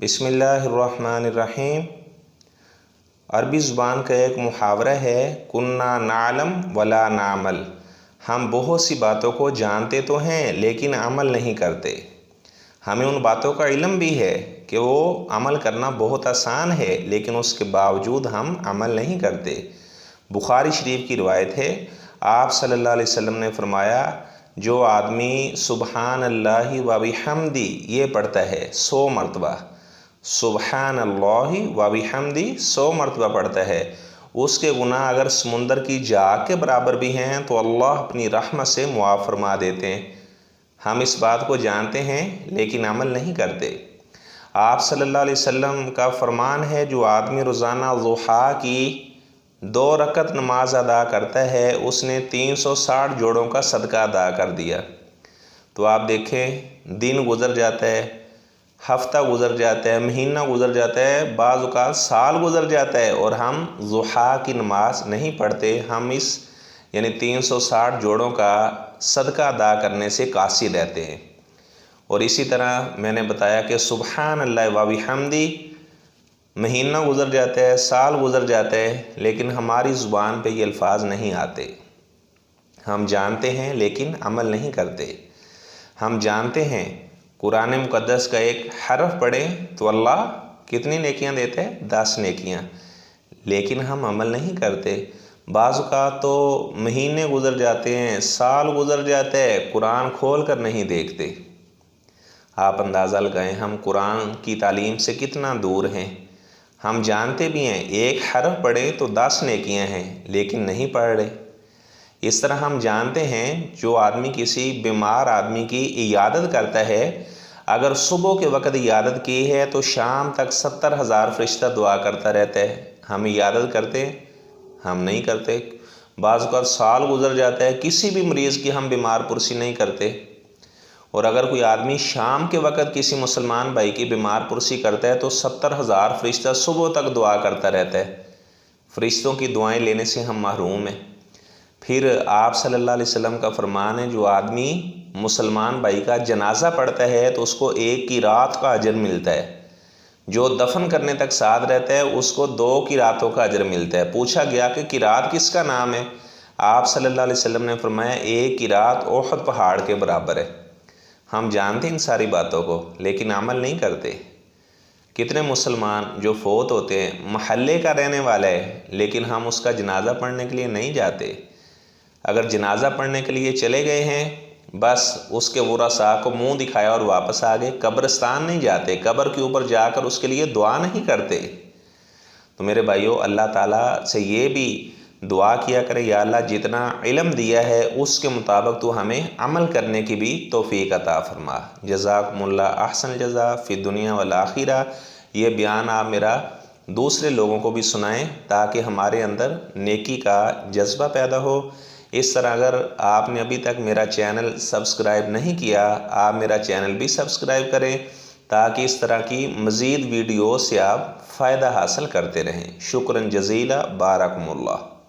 بسم اللہ الرحمن الرحیم۔ عربی زبان کا ایک محاورہ ہے، کننا نعلم ولا نعمل۔ ہم بہت سی باتوں کو جانتے تو ہیں لیکن عمل نہیں کرتے۔ ہمیں ان باتوں کا علم بھی ہے کہ وہ عمل کرنا بہت آسان ہے، لیکن اس کے باوجود ہم عمل نہیں کرتے۔ بخاری شریف کی روایت ہے، آپ صلی اللہ علیہ وسلم نے فرمایا، جو آدمی سبحان اللہ و بحمدی یہ پڑھتا ہے 100 مرتبہ، سبحان اللہ و بحمدی 100 مرتبہ پڑھتا ہے، اس کے گناہ اگر سمندر کی جاگ کے برابر بھی ہیں تو اللہ اپنی رحمت سے معاف فرما دیتے ہیں۔ ہم اس بات کو جانتے ہیں لیکن عمل نہیں کرتے۔ آپ صلی اللہ علیہ وسلم کا فرمان ہے، جو آدمی روزانہ ضحیٰ کی 2 رکعت نماز ادا کرتا ہے، اس نے 360 جوڑوں کا صدقہ ادا کر دیا۔ تو آپ دیکھیں، دن گزر جاتا ہے، ہفتہ گزر جاتا ہے، مہینہ گزر جاتا ہے، بعض اوقات سال گزر جاتا ہے اور ہم ضحیٰ کی نماز نہیں پڑھتے۔ ہم اس 360 جوڑوں کا صدقہ ادا کرنے سے قاصر رہتے ہیں۔ اور اسی طرح میں نے بتایا کہ سبحان اللہ و بحمدی مہینہ گزر جاتا ہے، سال گزر جاتا ہے، لیکن ہماری زبان پہ یہ الفاظ نہیں آتے۔ ہم جانتے ہیں لیکن عمل نہیں کرتے۔ ہم جانتے ہیں قرآن مقدس کا ایک حرف پڑھیں تو اللہ کتنی نیکیاں دیتے ہیں؟ 10 نیکیاں، لیکن ہم عمل نہیں کرتے۔ بعض اوقات تو مہینے گزر جاتے ہیں، سال گزر جاتا ہے، قرآن کھول کر نہیں دیکھتے۔ آپ اندازہ لگائیں ہم قرآن کی تعلیم سے کتنا دور ہیں۔ ہم جانتے بھی ہیں ایک حرف پڑھیں تو 10 نیکیاں ہیں، لیکن نہیں پڑھ رہے۔ اس طرح ہم جانتے ہیں جو آدمی کسی بیمار آدمی کی عیادت کرتا ہے، اگر صبح کے وقت عیادت کی ہے تو شام تک 70,000 فرشتہ دعا کرتا رہتا ہے۔ ہم عیادت کرتے ہیں؟ ہم نہیں کرتے۔ بعض اوقات سال گزر جاتا ہے، کسی بھی مریض کی ہم بیمار پرسی نہیں کرتے۔ اور اگر کوئی آدمی شام کے وقت کسی مسلمان بھائی کی بیمار پرسی کرتا ہے تو 70,000 فرشتہ صبح تک دعا کرتا رہتا ہے۔ فرشتوں کی دعائیں لینے سے ہم محروم ہیں۔ پھر آپ صلی اللہ علیہ وسلم کا فرمان ہے، جو آدمی مسلمان بھائی کا جنازہ پڑھتا ہے تو اس کو 1 کی رات کا اجر ملتا ہے۔ جو دفن کرنے تک ساتھ رہتا ہے اس کو 2 کی راتوں کا اجر ملتا ہے۔ پوچھا گیا کہ قرات کس کا نام ہے؟ آپ صلی اللہ علیہ وسلم نے فرمایا 1 قرات احد پہاڑ کے برابر ہے۔ ہم جانتے ہیں ان ساری باتوں کو لیکن عمل نہیں کرتے۔ کتنے مسلمان جو فوت ہوتے ہیں، محلے کا رہنے والا ہے، لیکن ہم اس کا جنازہ پڑھنے کے لیے نہیں جاتے۔ اگر جنازہ پڑھنے کے لیے چلے گئے ہیں، بس اس کے ورثاء کو منہ دکھایا اور واپس آ گئے، قبرستان نہیں جاتے، قبر کے اوپر جا کر اس کے لیے دعا نہیں کرتے۔ تو میرے بھائیو، اللہ تعالیٰ سے یہ بھی دعا کیا کرے، یا اللہ جتنا علم دیا ہے اس کے مطابق تو ہمیں عمل کرنے کی بھی توفیق عطا فرما۔ جزاکم اللہ احسن الجزاء فی الدنیا والآخرہ۔ یہ بیان آپ میرا دوسرے لوگوں کو بھی سنائیں تاکہ ہمارے اندر نیکی کا جذبہ پیدا ہو۔ اس طرح اگر آپ نے ابھی تک میرا چینل سبسکرائب نہیں کیا، آپ میرا چینل بھی سبسکرائب کریں تاکہ اس طرح کی مزید ویڈیو سے آپ فائدہ حاصل کرتے رہیں۔ شکراً جزیلا، بارکم اللہ۔